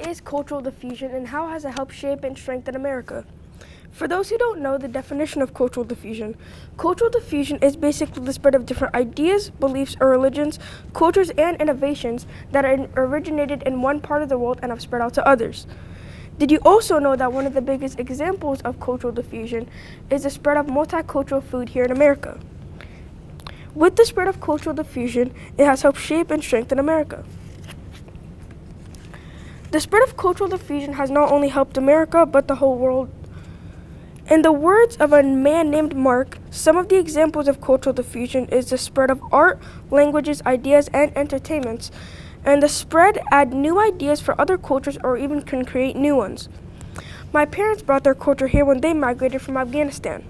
is cultural diffusion and how has it helped shape and strengthen America? For those who don't know the definition of cultural diffusion is basically the spread of different ideas, beliefs, or religions, cultures, and innovations that originated in one part of the world and have spread out to others. Did you also know that one of the biggest examples of cultural diffusion is the spread of multicultural food here in America? With the spread of cultural diffusion, it has helped shape and strengthen America. The spread of cultural diffusion has not only helped America, but the whole world. In the words of a man named Mark, some of the examples of cultural diffusion is the spread of art, languages, ideas, and entertainments, and the spread add new ideas for other cultures or even can create new ones. My parents brought their culture here when they migrated from Afghanistan.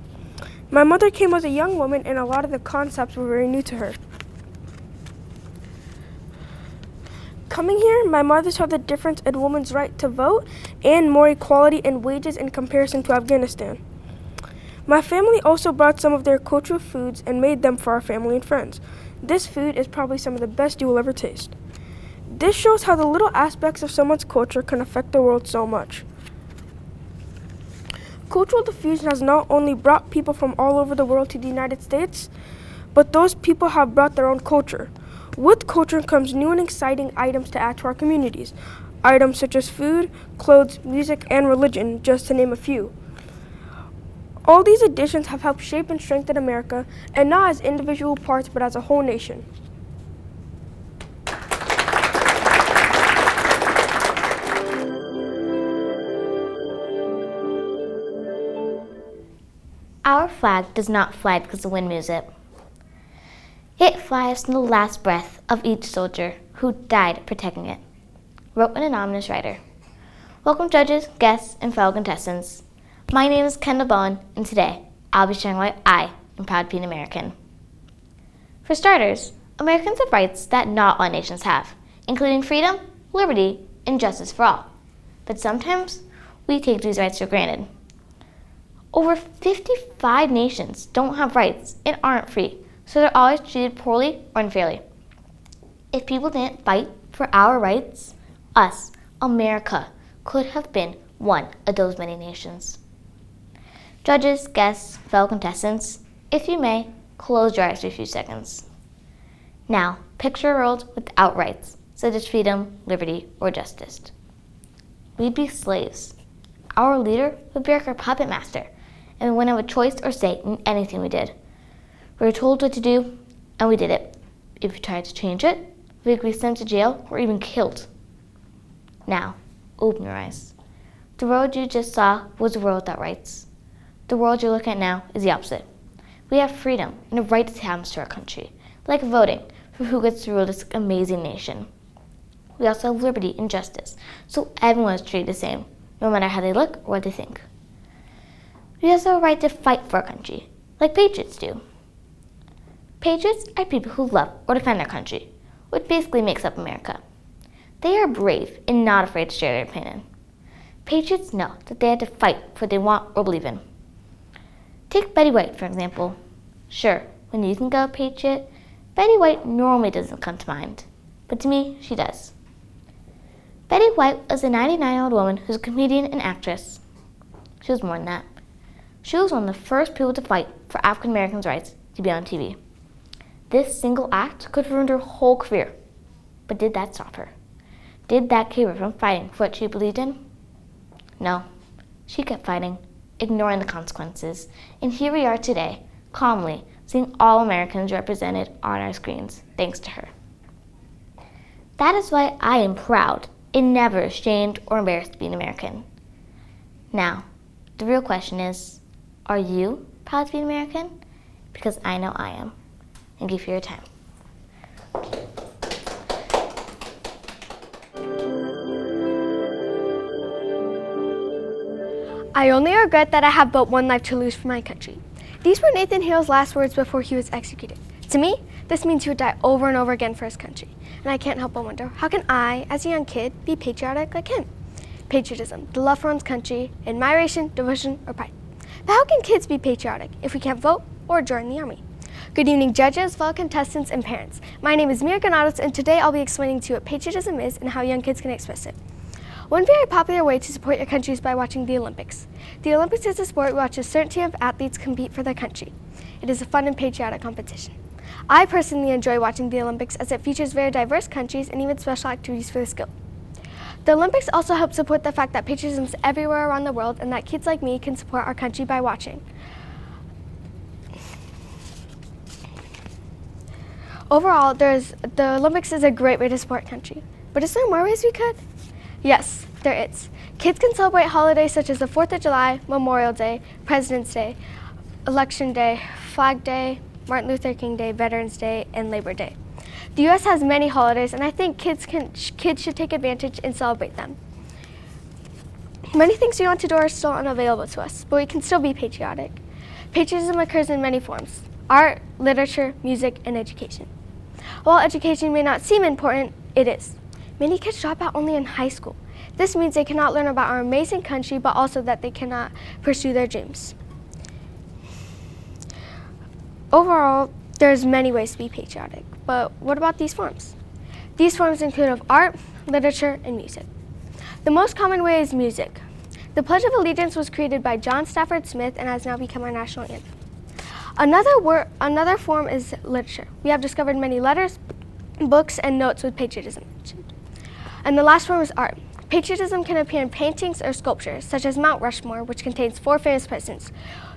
My mother came as a young woman and a lot of the concepts were very new to her. Coming here, my mother saw the difference in women's right to vote and more equality in wages in comparison to Afghanistan. My family also brought some of their cultural foods and made them for our family and friends. This food is probably some of the best you will ever taste. This shows how the little aspects of someone's culture can affect the world so much. Cultural diffusion has not only brought people from all over the world to the United States, but those people have brought their own culture. With culture comes new and exciting items to add to our communities. Items such as food, clothes, music, and religion, just to name a few. All these additions have helped shape and strengthen America, and not as individual parts, but as a whole nation. Our flag does not fly because the wind moves it. It flies from the last breath of each soldier who died protecting it, wrote an anonymous writer. Welcome judges, guests, and fellow contestants. My name is Kendall Bowen, and today I'll be sharing why I am proud to be an American. For starters, Americans have rights that not all nations have, including freedom, liberty, and justice for all. But sometimes we take these rights for granted. Over 55 nations don't have rights and aren't free, so they're always treated poorly or unfairly. If people didn't fight for our rights, us, America, could have been one of those many nations. Judges, guests, fellow contestants, if you may, close your eyes for a few seconds. Now, picture a world without rights, such as freedom, liberty, or justice. We'd be slaves. Our leader would be like our puppet master, and we wouldn't have a choice or say in anything we did. We were told what to do, and we did it. If we tried to change it, we could be sent to jail or even killed. Now, open your eyes. The world you just saw was a world without rights. The world you're looking at now is the opposite. We have freedom and a right to happens to our country, like voting for who gets to rule this amazing nation. We also have liberty and justice, so everyone is treated the same, no matter how they look or what they think. We also have a right to fight for our country, like patriots do. Patriots are people who love or defend their country, which basically makes up America. They are brave and not afraid to share their opinion. Patriots know that they have to fight for what they want or believe in. Take Betty White, for example. Sure, when you think of a patriot, Betty White normally doesn't come to mind, but to me, she does. Betty White was a 99-year-old woman who's a comedian and actress. She was more than that. She was one of the first people to fight for African Americans' rights to be on TV. This single act could have ruined her whole career. But did that stop her? Did that keep her from fighting for what she believed in? No. She kept fighting, ignoring the consequences. And here we are today, calmly, seeing all Americans represented on our screens, thanks to her. That is why I am proud and never ashamed or embarrassed to be an American. Now, the real question is, are you proud to be an American? Because I know I am. Thank you for your time. I only regret that I have but one life to lose for my country. These were Nathan Hale's last words before he was executed. To me, this means he would die over and over again for his country. And I can't help but wonder, how can I, as a young kid, be patriotic like him? Patriotism, the love for one's country, admiration, devotion, or pride. But how can kids be patriotic if we can't vote or join the army? Good evening, judges, fellow contestants, and parents. My name is Mira Gonzalez, and today I'll be explaining to you what patriotism is and how young kids can express it. One very popular way to support your country is by watching the Olympics. The Olympics is a sport in which a certain team of athletes compete for their country. It is a fun and patriotic competition. I personally enjoy watching the Olympics as it features very diverse countries and even special activities for the skilled. The Olympics also help support the fact that patriotism is everywhere around the world and that kids like me can support our country by watching. Overall, the Olympics is a great way to support country. But is there more ways we could? Yes, there is. Kids can celebrate holidays such as the 4th of July, Memorial Day, President's Day, Election Day, Flag Day, Martin Luther King Day, Veterans Day, and Labor Day. The U.S. has many holidays, and I think kids should take advantage and celebrate them. Many things we want to do are still unavailable to us, but we can still be patriotic. Patriotism occurs in many forms: art, literature, music, and education. While education may not seem important, it is. Many kids drop out only in high school. This means they cannot learn about our amazing country, but also that they cannot pursue their dreams. Overall, there's many ways to be patriotic, but what about these forms? These forms include of art, literature, and music. The most common way is music. The Pledge of Allegiance was created by John Stafford Smith and has now become our national anthem. Another form is literature. We have discovered many letters, books, and notes with patriotism mentioned. And the last form is art. Patriotism can appear in paintings or sculptures, such as Mount Rushmore, which contains 4 famous presidents: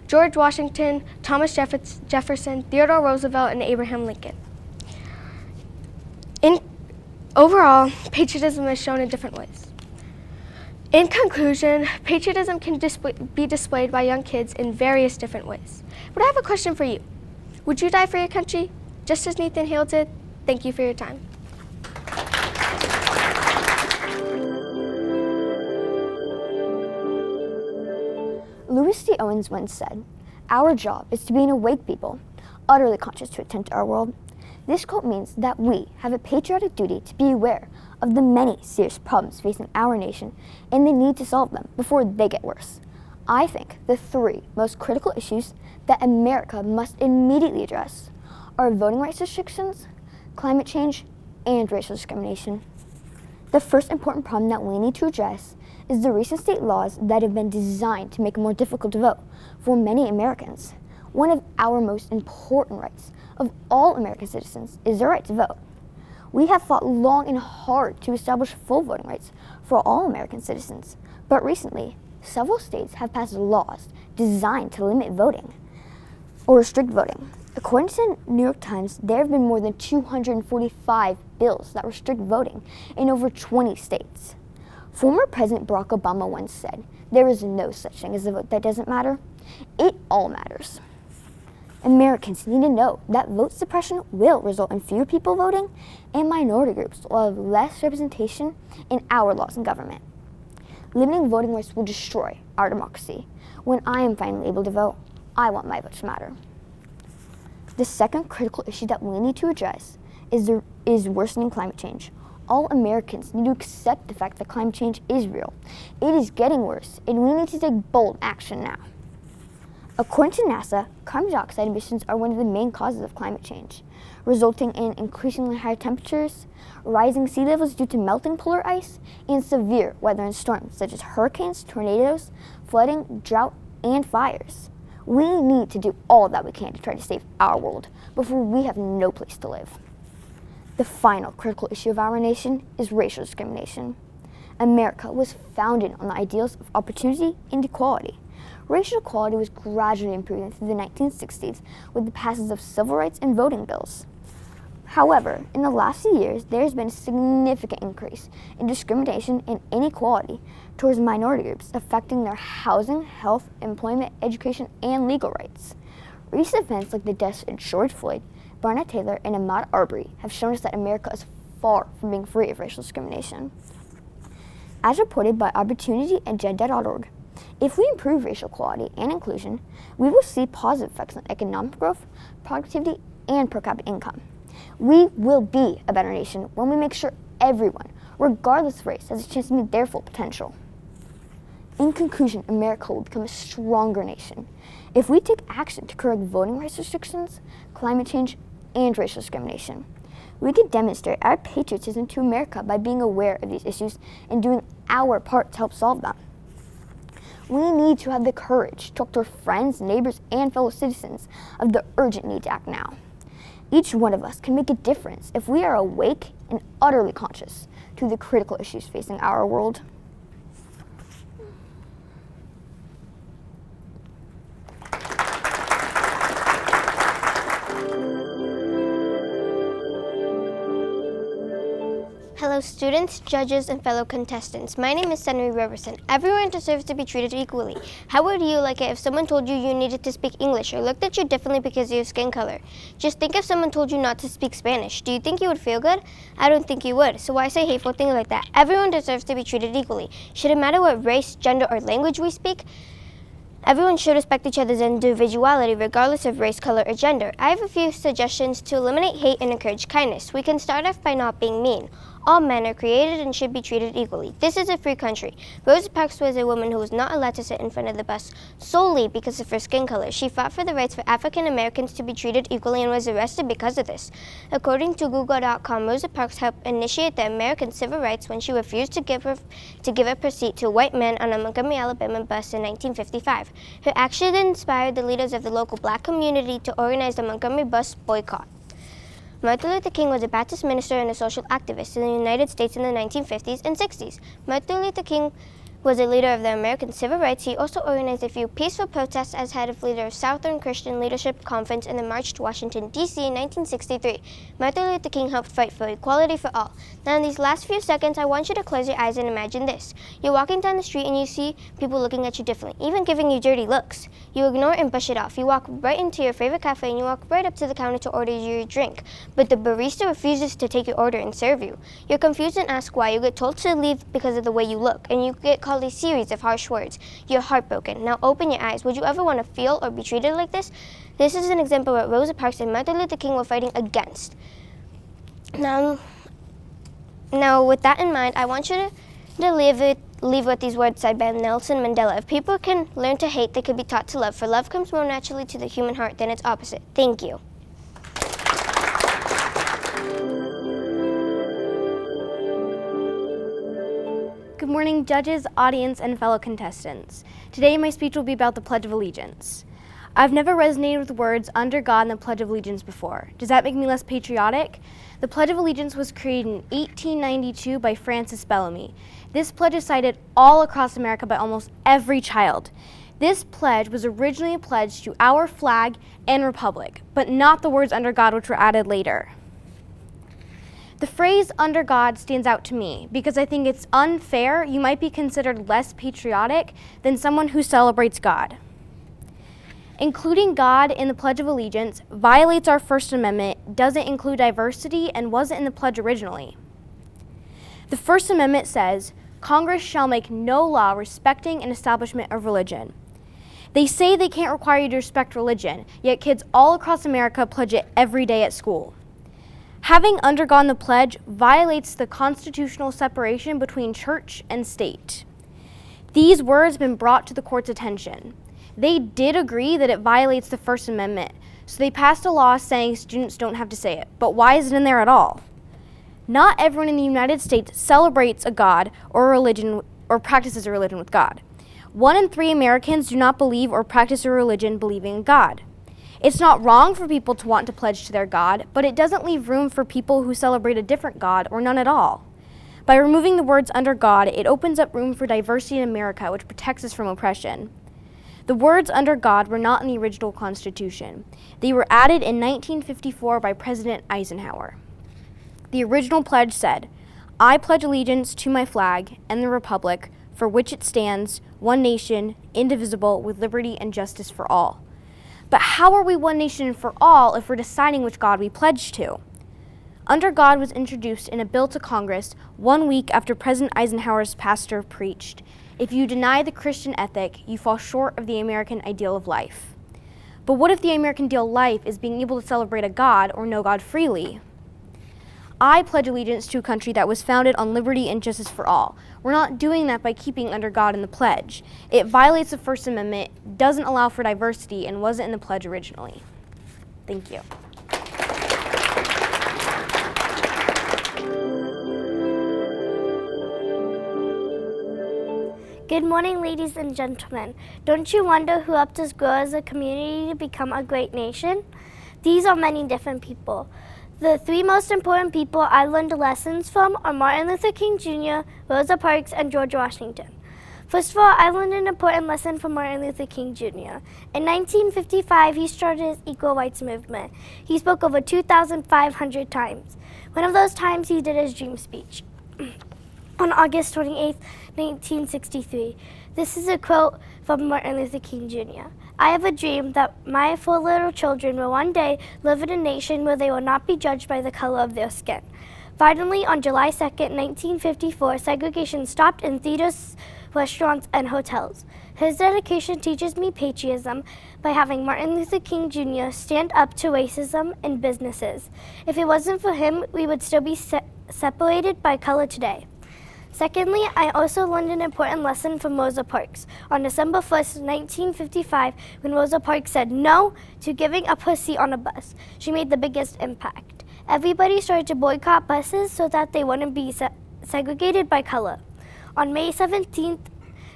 George Washington, Thomas Jefferson, Theodore Roosevelt, and Abraham Lincoln. Overall, patriotism is shown in different ways. In conclusion, patriotism can be displayed by young kids in various different ways. But I have a question for you. Would you die for your country, just as Nathan Hale did? Thank you for your time. Louis D. Owens once said, "Our job is to be an awake people, utterly conscious to attend to our world." This quote means that we have a patriotic duty to be aware of the many serious problems facing our nation and the need to solve them before they get worse. I think the 3 most critical issues that America must immediately address are voting rights restrictions, climate change, and racial discrimination. The first important problem that we need to address is the recent state laws that have been designed to make it more difficult to vote for many Americans. One of our most important rights of all American citizens is their right to vote. We have fought long and hard to establish full voting rights for all American citizens, but recently, several states have passed laws designed to limit voting or restrict voting. According to the New York Times, there have been more than 245 bills that restrict voting in over 20 states. Former President Barack Obama once said, "There is no such thing as a vote that doesn't matter. It all matters." Americans need to know that vote suppression will result in fewer people voting, and minority groups will have less representation in our laws and government. Limiting voting rights will destroy our democracy. When I am finally able to vote, I want my vote to matter. The second critical issue that we need to address is worsening climate change. All Americans need to accept the fact that climate change is real. It is getting worse, and we need to take bold action now. According to NASA, carbon dioxide emissions are one of the main causes of climate change, resulting in increasingly higher temperatures, rising sea levels due to melting polar ice, and severe weather and storms such as hurricanes, tornadoes, flooding, drought, and fires. We need to do all that we can to try to save our world before we have no place to live. The final critical issue of our nation is racial discrimination. America was founded on the ideals of opportunity and equality. Racial equality was gradually improving through the 1960s with the passage of civil rights and voting bills. However, in the last few years, there has been a significant increase in discrimination and inequality towards minority groups, affecting their housing, health, employment, education, and legal rights. Recent events like the deaths of George Floyd, Breonna Taylor, and Ahmaud Arbery have shown us that America is far from being free of racial discrimination. As reported by Opportunity and Agenda.org, if we improve racial equality and inclusion, we will see positive effects on economic growth, productivity, and per capita income. We will be a better nation when we make sure everyone, regardless of race, has a chance to meet their full potential. In conclusion, America will become a stronger nation if we take action to correct voting rights restrictions, climate change, and racial discrimination. We can demonstrate our patriotism to America by being aware of these issues and doing our part to help solve them. We need to have the courage to talk to our friends, neighbors, and fellow citizens of the urgent need to act now. Each one of us can make a difference if we are awake and utterly conscious to the critical issues facing our world. Hello students, judges, and fellow contestants. My name is Roberson. Everyone deserves to be treated equally. How would you like it if someone told you you needed to speak English or looked at you differently because of your skin color? Just think if someone told you not to speak Spanish. Do you think you would feel good? I don't think you would. So why say hateful things like that? Everyone deserves to be treated equally. Should it matter what race, gender, or language we speak? Everyone should respect each other's individuality regardless of race, color, or gender. I have a few suggestions to eliminate hate and encourage kindness. We can start off by not being mean. All men are created and should be treated equally. This is a free country. Rosa Parks was a woman who was not allowed to sit in front of the bus solely because of her skin color. She fought for the rights for African Americans to be treated equally and was arrested because of this. According to Google.com, Rosa Parks helped initiate the American civil rights when she refused to give up her seat to a white man on a Montgomery, Alabama bus in 1955. Her action inspired the leaders of the local black community to organize the Montgomery bus boycott. Martin Luther King was a Baptist minister and a social activist in the United States in the 1950s and 60s. Martin Luther King was a leader of the American civil rights. He also organized a few peaceful protests as head of leader of Southern Christian Leadership Conference in the March to Washington, D.C. in 1963. Martin Luther King helped fight for equality for all. Now in these last few seconds, I want you to close your eyes and imagine this. You're walking down the street and you see people looking at you differently, even giving you dirty looks. You ignore it and brush it off. You walk right into your favorite cafe and you walk right up to the counter to order your drink. But the barista refuses to take your order and serve you. You're confused and ask why. You get told to leave because of the way you look, and you get called a series of harsh words. You're heartbroken. Now open your eyes. Would you ever want to feel or be treated like this? This is an example of what Rosa Parks and Martin Luther King were fighting against. Now with that in mind, I want you to leave with these words said by Nelson Mandela. If people can learn to hate, they can be taught to love, for love comes more naturally to the human heart than its opposite. Thank you. Good morning, judges, audience, and fellow contestants. Today my speech will be about the Pledge of Allegiance. I've never resonated with the words "under God" and the Pledge of Allegiance before. Does that make me less patriotic? The Pledge of Allegiance was created in 1892 by Francis Bellamy. This pledge is cited all across America by almost every child. This pledge was originally a pledge to our flag and republic, but not the words "under God," which were added later. The phrase "under God" stands out to me because I think it's unfair you might be considered less patriotic than someone who celebrates God. Including God in the Pledge of Allegiance violates our First Amendment, doesn't include diversity, and wasn't in the pledge originally. The First Amendment says, "Congress shall make no law respecting an establishment of religion." They say they can't require you to respect religion, yet kids all across America pledge it every day at school. Having undergone the pledge violates the constitutional separation between church and state. These words have been brought to the court's attention. They did agree that it violates the First Amendment, so they passed a law saying students don't have to say it. But why is it in there at all? Not everyone in the United States celebrates a God or religion or practices a religion with God. 1 in 3 Americans do not believe or practice a religion believing in God. It's not wrong for people to want to pledge to their God, but it doesn't leave room for people who celebrate a different God or none at all. By removing the words "under God," it opens up room for diversity in America, which protects us from oppression. The words "under God" were not in the original Constitution. They were added in 1954 by President Eisenhower. The original pledge said, "I pledge allegiance to my flag and the republic for which it stands, one nation, indivisible, with liberty and justice for all." But how are we one nation for all if we're deciding which God we pledge to? Under God was introduced in a bill to Congress 1 week after President Eisenhower's pastor preached, "If you deny the Christian ethic, you fall short of the American ideal of life." But what if the American ideal of life is being able to celebrate a God or know God freely? I pledge allegiance to a country that was founded on liberty and justice for all. We're not doing that by keeping "under God" in the pledge. It violates the First Amendment, doesn't allow for diversity, and wasn't in the pledge originally. Thank you. Good morning, ladies and gentlemen. Don't you wonder who helped us grow as a community to become a great nation? These are many different people. The three most important people I learned lessons from are Martin Luther King Jr., Rosa Parks, and George Washington. First of all, I learned an important lesson from Martin Luther King Jr. In 1955, he started his equal rights movement. He spoke over 2,500 times. One of those times, he did his dream speech. On August 28, 1963. This is a quote from Martin Luther King Jr. I have a dream that my 4 little children will one day live in a nation where they will not be judged by the color of their skin. Finally, on July 2, 1954, segregation stopped in theaters, restaurants, and hotels. His dedication teaches me patriotism by having Martin Luther King Jr. stand up to racism in businesses. If it wasn't for him, we would still be separated by color today. Secondly, I also learned an important lesson from Rosa Parks. On December 1st, 1955, when Rosa Parks said no to giving up her seat on a bus, she made the biggest impact. Everybody started to boycott buses so that they wouldn't be segregated by color. On May 17th,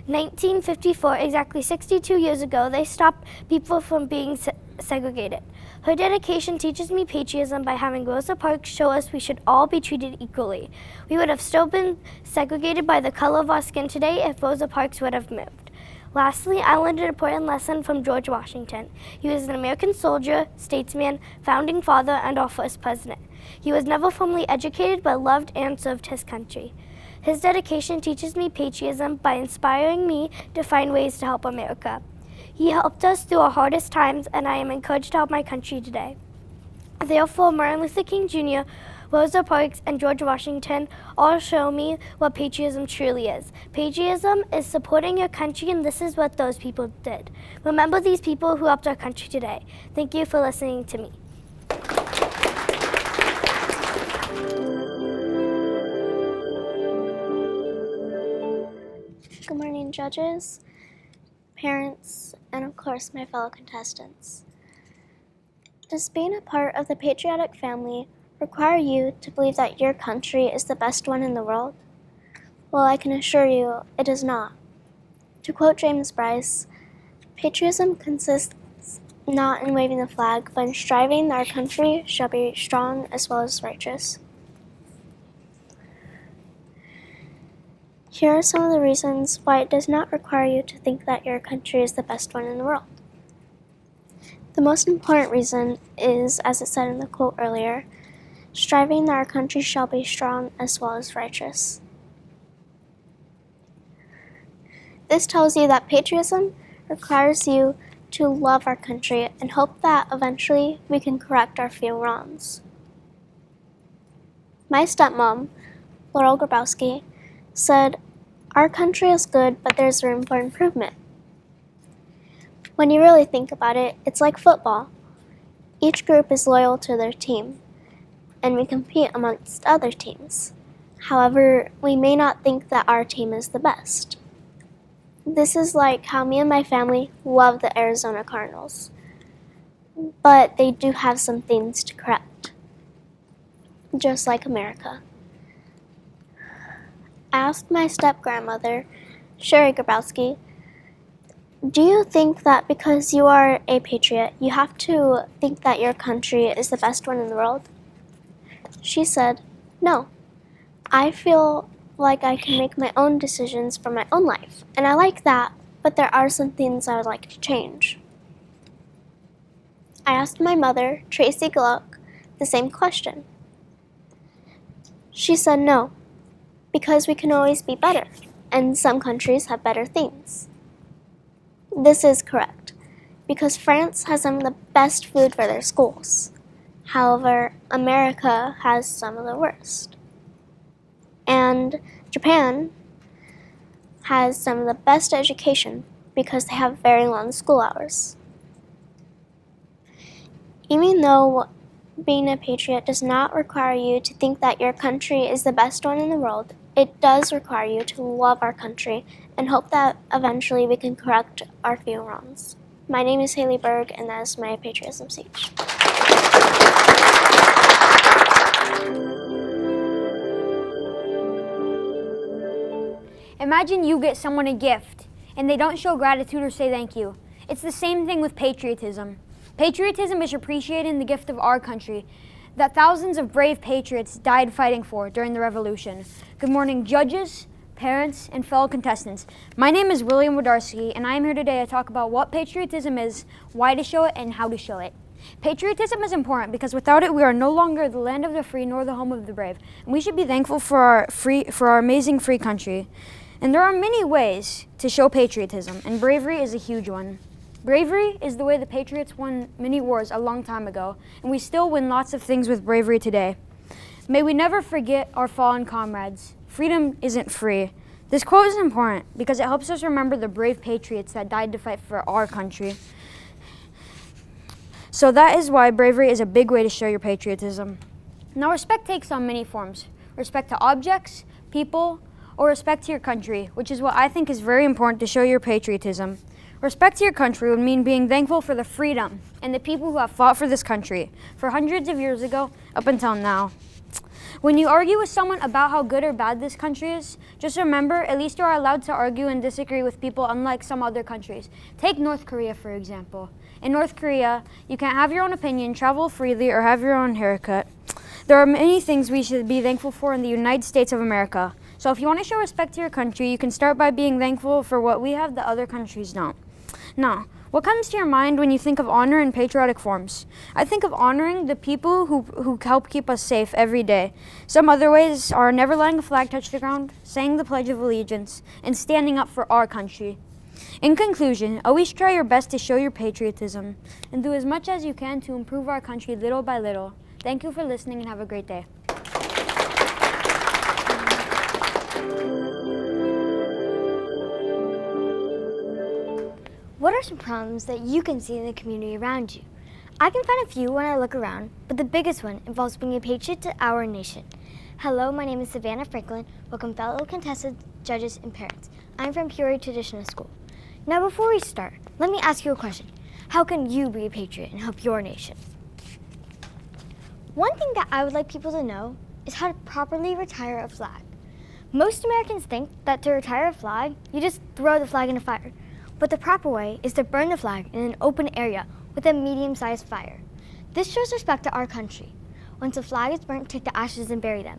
1954, exactly 62 years ago, they stopped people from being segregated. Her dedication teaches me patriotism by having Rosa Parks show us we should all be treated equally. We would have still been segregated by the color of our skin today if Rosa Parks would have moved. Lastly, I learned an important lesson from George Washington. He was an American soldier, statesman, founding father, and our first president. He was never formally educated but loved and served his country. His dedication teaches me patriotism by inspiring me to find ways to help America. He helped us through our hardest times, and I am encouraged to help my country today. Therefore, Martin Luther King Jr., Rosa Parks, and George Washington all show me what patriotism truly is. Patriotism is supporting your country, and this is what those people did. Remember these people who helped our country today. Thank you for listening to me. Good morning, judges, parents, and of course my fellow contestants. Does being a part of the patriotic family require you to believe that your country is the best one in the world? Well, I can assure you it is not. To quote James Bryce, patriotism consists not in waving the flag, but in striving that our country shall be strong as well as righteous. Here are some of the reasons why it does not require you to think that your country is the best one in the world. The most important reason is, as it said in the quote earlier, striving that our country shall be strong as well as righteous. This tells you that patriotism requires you to love our country and hope that eventually we can correct our few wrongs. My stepmom, Laurel Grabowski, said, "Our country is good, but there's room for improvement." When you really think about it, it's like football. Each group is loyal to their team, and we compete amongst other teams. However, we may not think that our team is the best. This is like how me and my family love the Arizona Cardinals, but they do have some things to correct, just like America. I asked my step-grandmother, Sherry Grabowski, "Do you think that because you are a patriot, you have to think that your country is the best one in the world?" She said, "No. I feel like I can make my own decisions for my own life, and I like that, but there are some things I would like to change." I asked my mother, Tracy Gluck, the same question. She said no, because we can always be better, and some countries have better things. This is correct, because France has some of the best food for their schools. However, America has some of the worst. And Japan has some of the best education because they have very long school hours. Even though being a patriot does not require you to think that your country is the best one in the world, it does require you to love our country and hope that eventually we can correct our few wrongs. My name is Haley Berg, and that is my patriotism speech. Imagine you get someone a gift and they don't show gratitude or say thank you. It's the same thing with patriotism. Patriotism is appreciating the gift of our country that thousands of brave patriots died fighting for during the Revolution. Good morning, judges, parents, and fellow contestants. My name is William Wodarski, and I am here today to talk about what patriotism is, why to show it, and how to show it. Patriotism is important because without it, we are no longer the land of the free nor the home of the brave. And we should be thankful for our amazing free country. And there are many ways to show patriotism, and bravery is a huge one. Bravery is the way the Patriots won many wars a long time ago, and we still win lots of things with bravery today. May we never forget our fallen comrades. Freedom isn't free. This quote is important because it helps us remember the brave patriots that died to fight for our country. So that is why bravery is a big way to show your patriotism. Now, respect takes on many forms. Respect to objects, people, or respect to your country, which is what I think is very important to show your patriotism. Respect to your country would mean being thankful for the freedom and the people who have fought for this country for hundreds of years ago up until now. When you argue with someone about how good or bad this country is, just remember, at least you are allowed to argue and disagree with people unlike some other countries. Take North Korea, for example. In North Korea, you can't have your own opinion, travel freely, or have your own haircut. There are many things we should be thankful for in the United States of America. So if you want to show respect to your country, you can start by being thankful for what we have that other countries don't. Now, what comes to your mind when you think of honor in patriotic forms? I think of honoring the people who help keep us safe every day. Some other ways are never letting a flag touch the ground, saying the Pledge of Allegiance, and standing up for our country. In conclusion, always try your best to show your patriotism and do as much as you can to improve our country little by little. Thank you for listening and have a great day. What are some problems that you can see in the community around you? I can find a few when I look around, but the biggest one involves being a patriot to our nation. Hello, my name is Savannah Franklin. Welcome fellow contestants, judges, and parents. I'm from Peoria Traditional School. Now before we start, let me ask you a question. How can you be a patriot and help your nation? One thing that I would like people to know is how to properly retire a flag. Most Americans think that to retire a flag, you just throw the flag in a fire. But the proper way is to burn the flag in an open area with a medium-sized fire. This shows respect to our country. Once the flag is burnt, take the ashes and bury them.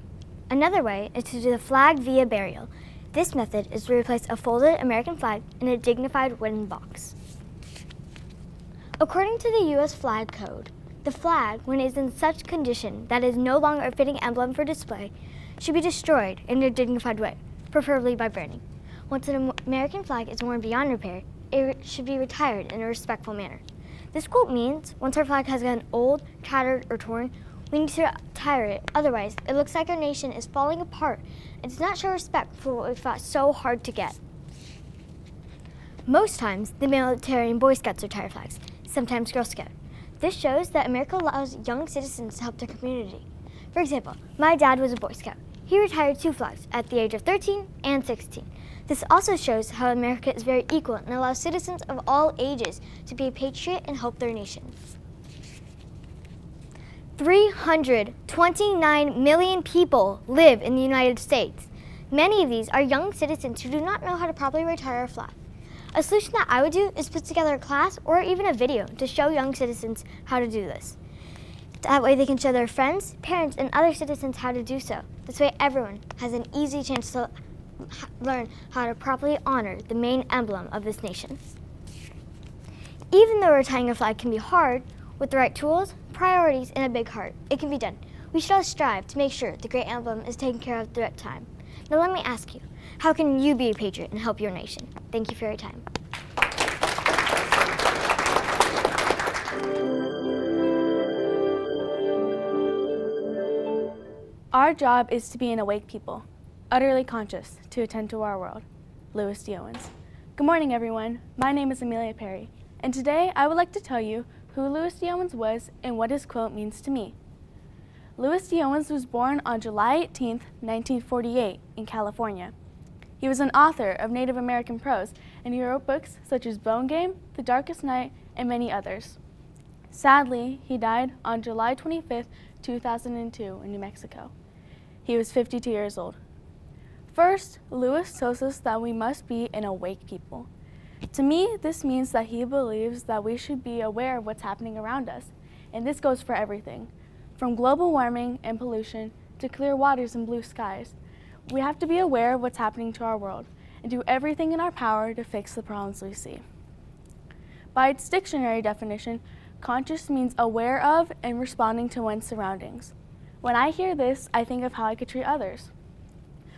Another way is to do the flag via burial. This method is to replace a folded American flag in a dignified wooden box. According to the U.S. Flag Code, the flag, when it is in such condition that it is no longer a fitting emblem for display, should be destroyed in a dignified way, preferably by burning. Once an American flag is worn beyond repair, it should be retired in a respectful manner. This quote means, once our flag has gotten old, tattered, or torn, we need to retire it. Otherwise, it looks like our nation is falling apart and does not show respect for what we fought so hard to get. Most times, the military and Boy Scouts retire flags, sometimes Girl Scout. This shows that America allows young citizens to help their community. For example, my dad was a Boy Scout. He retired 2 flags at the age of 13 and 16. This also shows how America is very equal and allows citizens of all ages to be a patriot and help their nation. 329 million people live in the United States. Many of these are young citizens who do not know how to properly retire a flag. A solution that I would do is put together a class or even a video to show young citizens how to do this. That way they can show their friends, parents, and other citizens how to do so. This way everyone has an easy chance to learn how to properly honor the main emblem of this nation. Even though retiring a flag can be hard, with the right tools, priorities, and a big heart, it can be done. We should all strive to make sure the great emblem is taken care of at the right time. Now let me ask you, how can you be a patriot and help your nation? Thank you for your time. Our job is to be an awake people, utterly conscious to attend to our world. Lewis D. Owens. Good morning, everyone. My name is Amelia Perry, and today I would like to tell you who Lewis D. Owens was and what his quote means to me. Lewis D. Owens was born on July 18, 1948, in California. He was an author of Native American prose, and he wrote books such as Bone Game, The Darkest Night, and many others. Sadly, he died on July 25, 2002, in New Mexico. He was 52 years old. First, Lewis tells us that we must be an awake people. To me, this means that he believes that we should be aware of what's happening around us, and this goes for everything, from global warming and pollution to clear waters and blue skies. We have to be aware of what's happening to our world and do everything in our power to fix the problems we see. By its dictionary definition, conscious means aware of and responding to one's surroundings. When I hear this, I think of how I could treat others.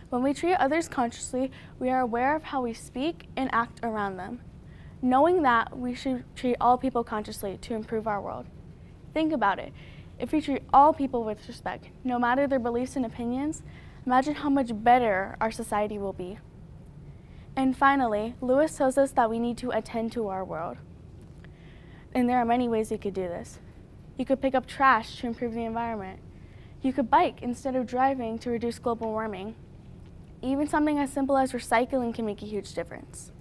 When we treat others consciously, we are aware of how we speak and act around them. Knowing that, we should treat all people consciously to improve our world. Think about it. If we treat all people with respect, no matter their beliefs and opinions, imagine how much better our society will be. And finally, Lewis tells us that we need to attend to our world. And there are many ways you could do this. You could pick up trash to improve the environment. You could bike instead of driving to reduce global warming. Even something as simple as recycling can make a huge difference.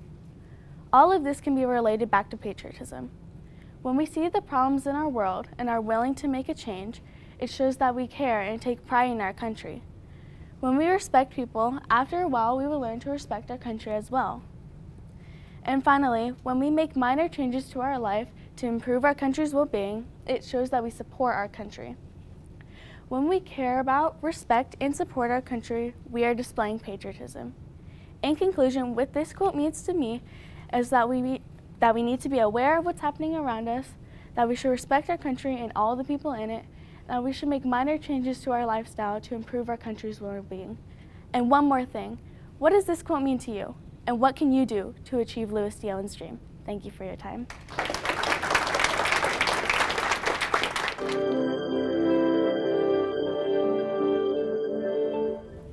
All of this can be related back to patriotism. When we see the problems in our world and are willing to make a change, it shows that we care and take pride in our country. When we respect people, after a while we will learn to respect our country as well. And finally, when we make minor changes to our life to improve our country's well-being, it shows that we support our country. When we care about, respect, and support our country, we are displaying patriotism. In conclusion, what this quote means to me is that we need to be aware of what's happening around us, that we should respect our country and all the people in it, that we should make minor changes to our lifestyle to improve our country's well-being. And one more thing, what does this quote mean to you? And what can you do to achieve Lewis D. Owen's dream? Thank you for your time.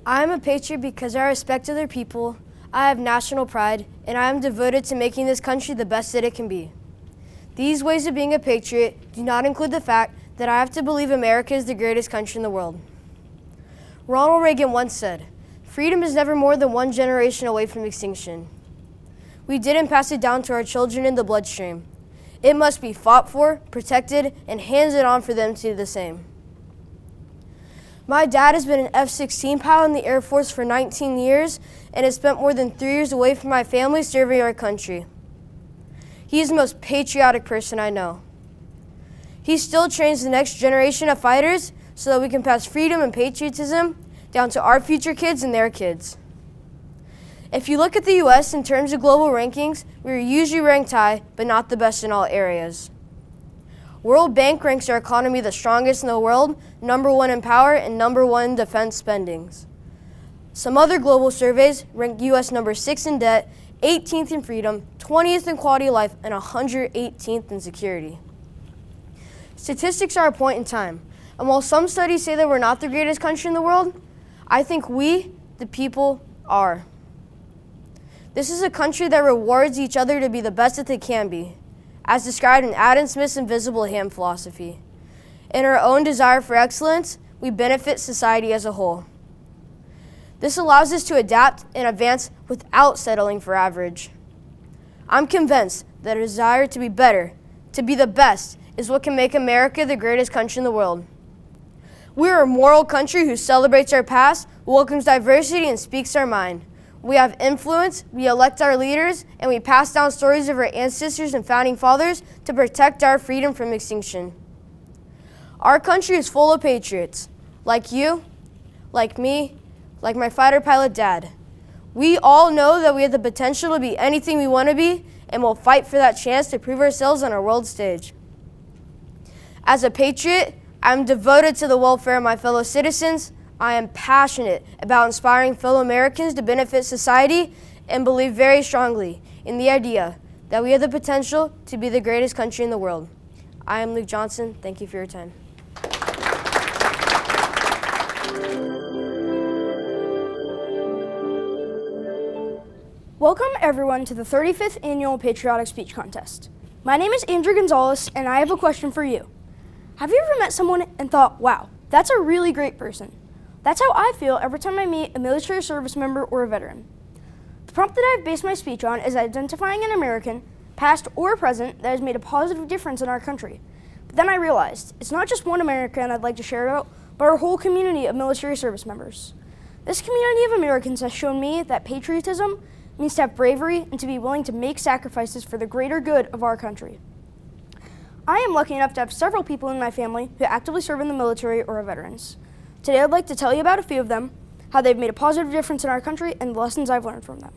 I am a patriot because I respect other people, I have national pride, and I am devoted to making this country the best that it can be. These ways of being a patriot do not include the fact that I have to believe America is the greatest country in the world. Ronald Reagan once said, "Freedom is never more than one generation away from extinction." We didn't pass it down to our children in the bloodstream. It must be fought for, protected, and handed on for them to do the same. My dad has been an F-16 pilot in the Air Force for 19 years and has spent more than 3 years away from my family serving our country. He is the most patriotic person I know. He still trains the next generation of fighters so that we can pass freedom and patriotism down to our future kids and their kids. If you look at the U.S. in terms of global rankings, we are usually ranked high, but not the best in all areas. World Bank ranks our economy the strongest in the world, #1 in power, and #1 in defense spendings. Some other global surveys rank U.S. #6 in debt, 18th in freedom, 20th in quality of life, and 118th in security. Statistics are a point in time, and while some studies say that we're not the greatest country in the world, I think we, the people, are. This is a country that rewards each other to be the best that they can be, as described in Adam Smith's Invisible Hand philosophy. In our own desire for excellence, we benefit society as a whole. This allows us to adapt and advance without settling for average. I'm convinced that a desire to be better, to be the best, is what can make America the greatest country in the world. We are a moral country who celebrates our past, welcomes diversity, and speaks our mind. We have influence, we elect our leaders, and we pass down stories of our ancestors and founding fathers to protect our freedom from extinction. Our country is full of patriots, like you, like me, like my fighter pilot dad. We all know that we have the potential to be anything we want to be, and we'll fight for that chance to prove ourselves on our world stage. As a patriot, I'm devoted to the welfare of my fellow citizens. I am passionate about inspiring fellow Americans to benefit society and believe very strongly in the idea that we have the potential to be the greatest country in the world. I am Luke Johnson. Thank you for your time. Welcome everyone to the 35th Annual Patriotic Speech Contest. My name is Mira Gonzalez and I have a question for you. Have you ever met someone and thought, wow, that's a really great person? That's how I feel every time I meet a military service member or a veteran. The prompt that I've based my speech on is identifying an American, past or present, that has made a positive difference in our country. But then I realized it's not just one American I'd like to share about, but our whole community of military service members. This community of Americans has shown me that patriotism means to have bravery and to be willing to make sacrifices for the greater good of our country. I am lucky enough to have several people in my family who actively serve in the military or are veterans. Today I'd like to tell you about a few of them, how they've made a positive difference in our country, and the lessons I've learned from them.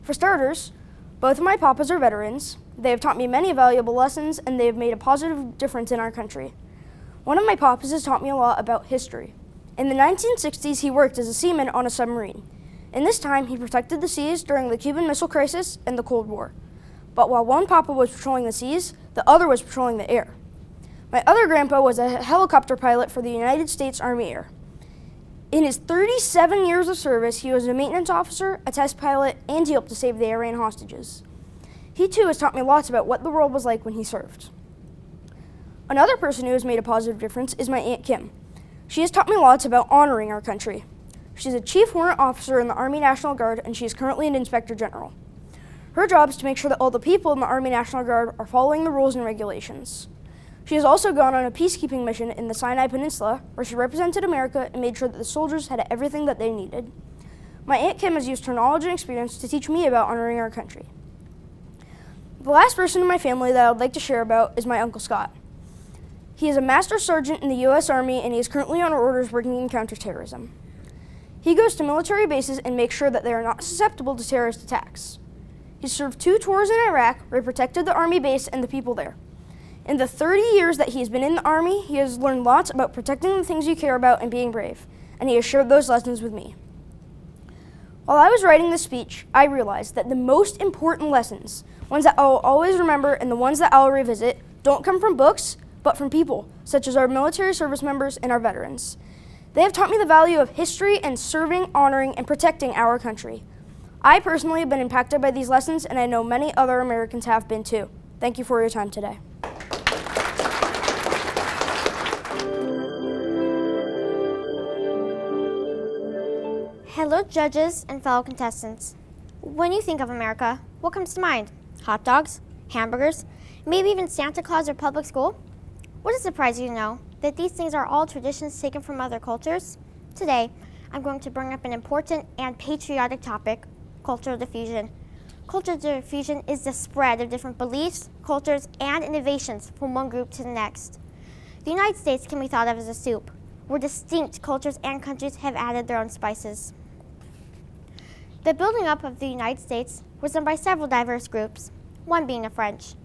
For starters, both of my papas are veterans. They have taught me many valuable lessons, and they have made a positive difference in our country. One of my papas has taught me a lot about history. In the 1960s, he worked as a seaman on a submarine. In this time, he protected the seas during the Cuban Missile Crisis and the Cold War. But while one papa was patrolling the seas, the other was patrolling the air. My other grandpa was a helicopter pilot for the United States Army Air. In his 37 years of service, he was a maintenance officer, a test pilot, and he helped to save the Iran hostages. He too has taught me lots about what the world was like when he served. Another person who has made a positive difference is my Aunt Kim. She has taught me lots about honoring our country. She's a Chief Warrant Officer in the Army National Guard, and she is currently an Inspector General. Her job is to make sure that all the people in the Army National Guard are following the rules and regulations. She has also gone on a peacekeeping mission in the Sinai Peninsula, where she represented America and made sure that the soldiers had everything that they needed. My Aunt Kim has used her knowledge and experience to teach me about honoring our country. The last person in my family that I would like to share about is my Uncle Scott. He is a Master Sergeant in the U.S. Army, and he is currently on orders working in counterterrorism. He goes to military bases and makes sure that they are not susceptible to terrorist attacks. He served 2 tours in Iraq, where he protected the Army base and the people there. In the 30 years that he has been in the Army, he has learned lots about protecting the things you care about and being brave, and he has shared those lessons with me. While I was writing this speech, I realized that the most important lessons, ones that I will always remember and the ones that I will revisit, don't come from books, but from people, such as our military service members and our veterans. They have taught me the value of history and serving, honoring, and protecting our country. I personally have been impacted by these lessons, and I know many other Americans have been too. Thank you for your time today. Hello, judges and fellow contestants. When you think of America, what comes to mind? Hot dogs, hamburgers, maybe even Santa Claus or public school? Would it surprise you to know that these things are all traditions taken from other cultures? Today, I'm going to bring up an important and patriotic topic, cultural diffusion. Cultural diffusion is the spread of different beliefs, cultures, and innovations from one group to the next. The United States can be thought of as a soup, where distinct cultures and countries have added their own spices. The building up of the United States was done by several diverse groups, one being the French.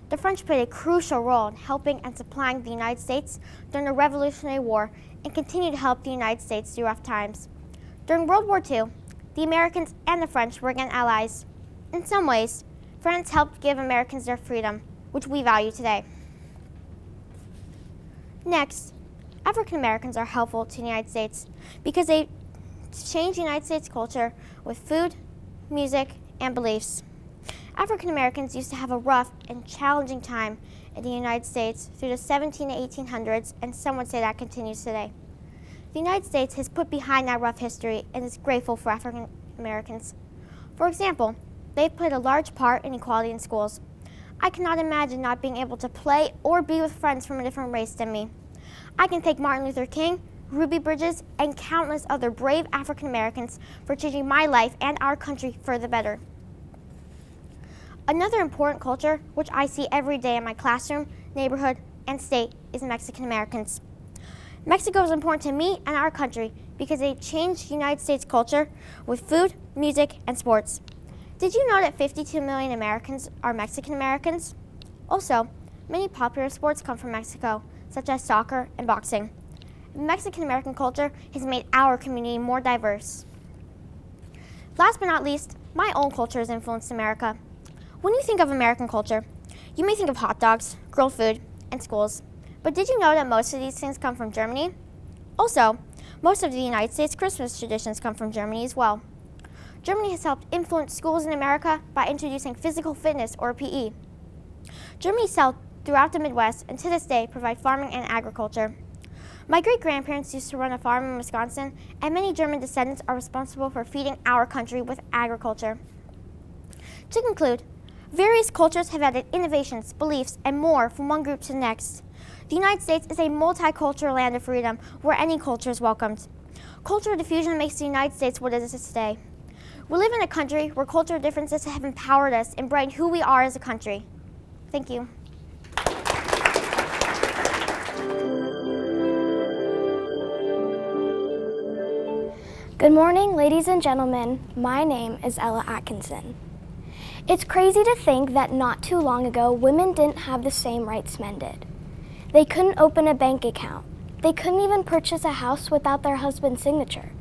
The French played a crucial role in helping and supplying the United States during the Revolutionary War and continue to help the United States through rough times. During World War II, the Americans and the French were again allies. In some ways, France helped give Americans their freedom, which we value today. Next, African Americans are helpful to the United States because they changed the United States culture with food, music, and beliefs. African Americans used to have a rough and challenging time in the United States through the 17 to 1800s, and some would say that continues today. The United States has put behind that rough history and is grateful for African Americans. For example, they've played a large part in equality in schools. I cannot imagine not being able to play or be with friends from a different race than me. I can thank Martin Luther King, Ruby Bridges, and countless other brave African Americans for changing my life and our country for the better. Another important culture, which I see every day in my classroom, neighborhood, and state, is Mexican Americans. Mexico is important to me and our country because they changed the United States culture with food, music, and sports. Did you know that 52 million Americans are Mexican Americans? Also, many popular sports come from Mexico, such as soccer and boxing. Mexican American culture has made our community more diverse. Last but not least, my own culture has influenced America. When you think of American culture, you may think of hot dogs, grilled food, and schools. But did you know that most of these things come from Germany? Also, most of the United States Christmas traditions come from Germany as well. Germany has helped influence schools in America by introducing physical fitness, or PE. Germany sells throughout the Midwest and to this day provide farming and agriculture. My great-grandparents used to run a farm in Wisconsin, and many German descendants are responsible for feeding our country with agriculture. To conclude, various cultures have added innovations, beliefs, and more from one group to the next. The United States is a multicultural land of freedom where any culture is welcomed. Cultural diffusion makes the United States what it is today. We live in a country where cultural differences have empowered us and brightened who we are as a country. Thank you. Good morning, ladies and gentlemen. My name is Ella Atkinson. It's crazy to think that not too long ago, women didn't have the same rights men did. They couldn't open a bank account. They couldn't even purchase a house without their husband's signature.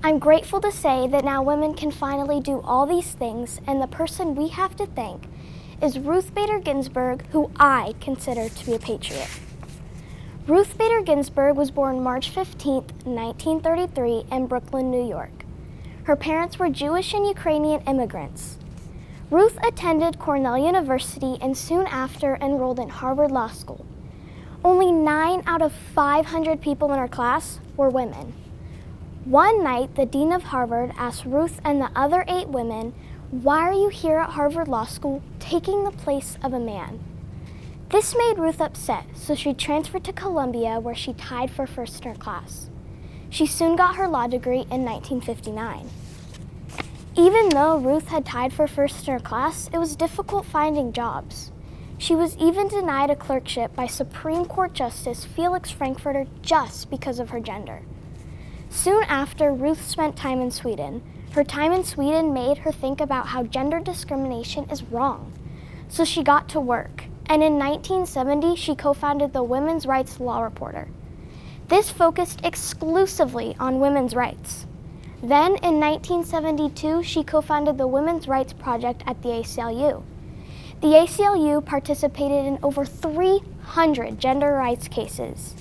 I'm grateful to say that now women can finally do all these things, and the person we have to thank is Ruth Bader Ginsburg, who I consider to be a patriot. Ruth Bader Ginsburg was born March 15, 1933 in Brooklyn, New York. Her parents were Jewish and Ukrainian immigrants. Ruth attended Cornell University and soon after enrolled in Harvard Law School. Only 9 out of 500 people in her class were women. One night, the dean of Harvard asked Ruth and the other 8 women, "Why are you here at Harvard Law School taking the place of a man?" This made Ruth upset, so she transferred to Columbia, where she tied for first in her class. She soon got her law degree in 1959. Even though Ruth had tied for first in her class, it was difficult finding jobs. She was even denied a clerkship by Supreme Court Justice Felix Frankfurter just because of her gender. Soon after, Ruth spent time in Sweden. Her time in Sweden made her think about how gender discrimination is wrong. So she got to work. And in 1970, she co-founded the Women's Rights Law Reporter. This focused exclusively on women's rights. Then, in 1972, she co-founded the Women's Rights Project at the ACLU. The ACLU participated in over 300 gender rights cases.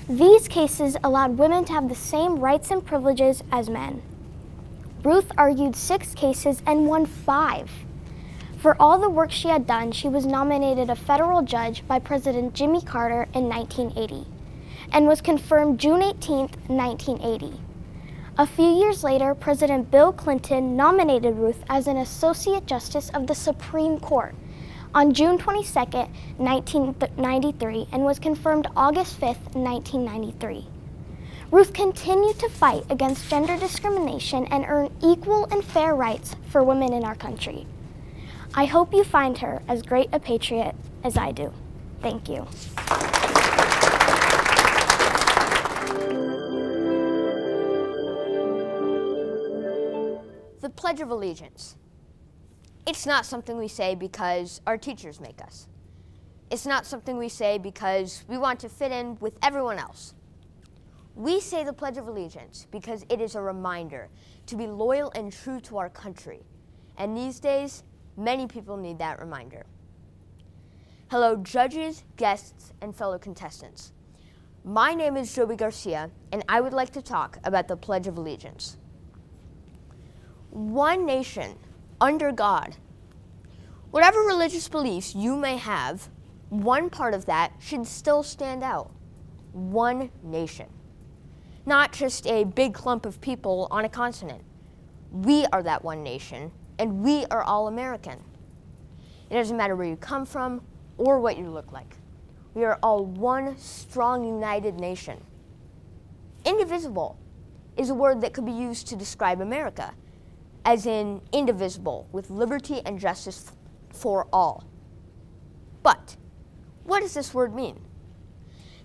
These cases allowed women to have the same rights and privileges as men. Ruth argued 6 cases and won 5. For all the work she had done, she was nominated a federal judge by President Jimmy Carter in 1980 and was confirmed June 18, 1980. A few years later, President Bill Clinton nominated Ruth as an Associate Justice of the Supreme Court on June 22, 1993, and was confirmed August 5, 1993. Ruth continued to fight against gender discrimination and earn equal and fair rights for women in our country. I hope you find her as great a patriot as I do. Thank you. The Pledge of Allegiance. It's not something we say because our teachers make us. It's not something we say because we want to fit in with everyone else. We say the Pledge of Allegiance because it is a reminder to be loyal and true to our country. And these days, many people need that reminder. Hello, judges, guests, and fellow contestants. My name is Joby Garcia, and I would like to talk about the Pledge of Allegiance. One nation, under God. Whatever religious beliefs you may have, one part of that should still stand out. One nation. Not just a big clump of people on a continent. We are that one nation, and we are all American. It doesn't matter where you come from or what you look like. We are all one strong, united nation. Indivisible is a word that could be used to describe America, as in indivisible, with liberty and justice for all. But what does this word mean?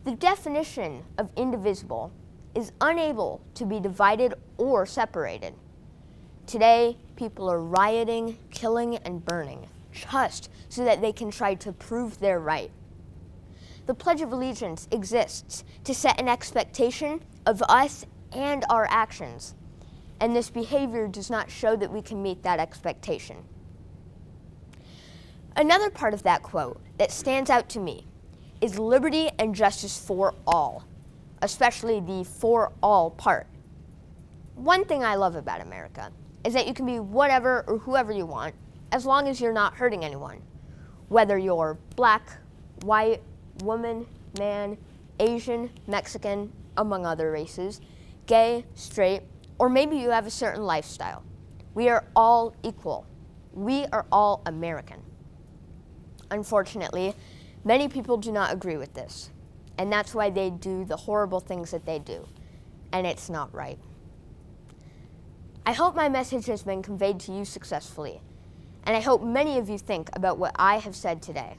The definition of indivisible is unable to be divided or separated. Today, people are rioting, killing, and burning, just so that they can try to prove they're right. The Pledge of Allegiance exists to set an expectation of us and our actions, and this behavior does not show that we can meet that expectation. Another part of that quote that stands out to me is liberty and justice for all, especially the for all part. One thing I love about America is that you can be whatever or whoever you want, as long as you're not hurting anyone. Whether you're black, white, woman, man, Asian, Mexican, among other races, gay, straight, or maybe you have a certain lifestyle. We are all equal. We are all American. Unfortunately, many people do not agree with this, and that's why they do the horrible things that they do. and it's not right. I hope my message has been conveyed to you successfully, and I hope many of you think about what I have said today.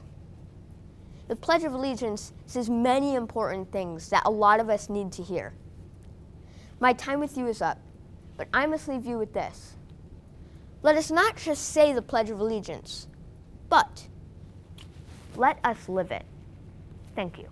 The Pledge of Allegiance says many important things that a lot of us need to hear. My time with you is up, but I must leave you with this. Let us not just say the Pledge of Allegiance, but let us live it. Thank you.